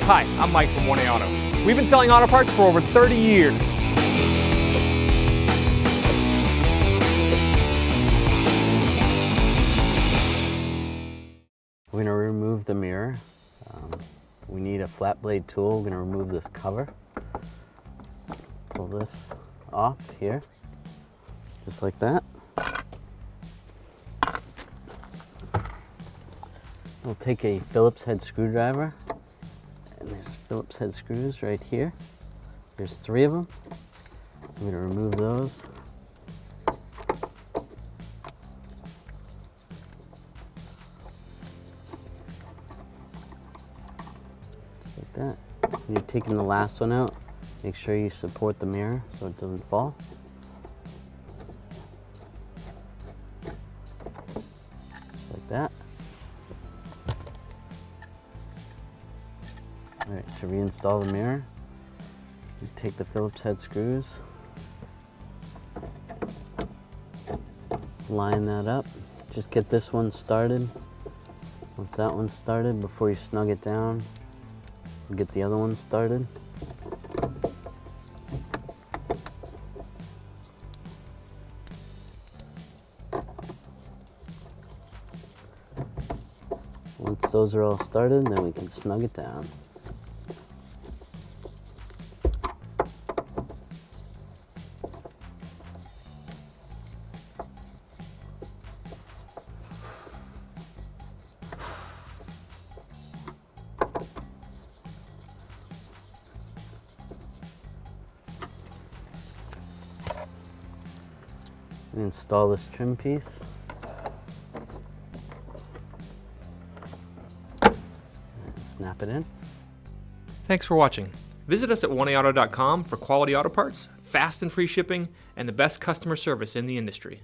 Hi, I'm Mike from 1A Auto. We've been selling auto parts for over 30 years. We're going to remove the mirror. We need a flat blade tool. We're going to remove this cover. Pull this off here, just like that. We'll take a Phillips head screwdriver, and there's Phillips head screws right here. There's 3 of them. I'm going to remove those. Just like that. When you're taking the last one out, make sure you support the mirror so it doesn't fall. Just like that. All right, to reinstall the mirror, you take the Phillips head screws, line that up. Just get this one started. Once that one's started, before you snug it down, get the other one started. Once those are all started, then we can snug it down. And install this trim piece. Snap it in. Thanks for watching. Visit us at 1AAuto.com for quality auto parts, fast and free shipping, and the best customer service in the industry.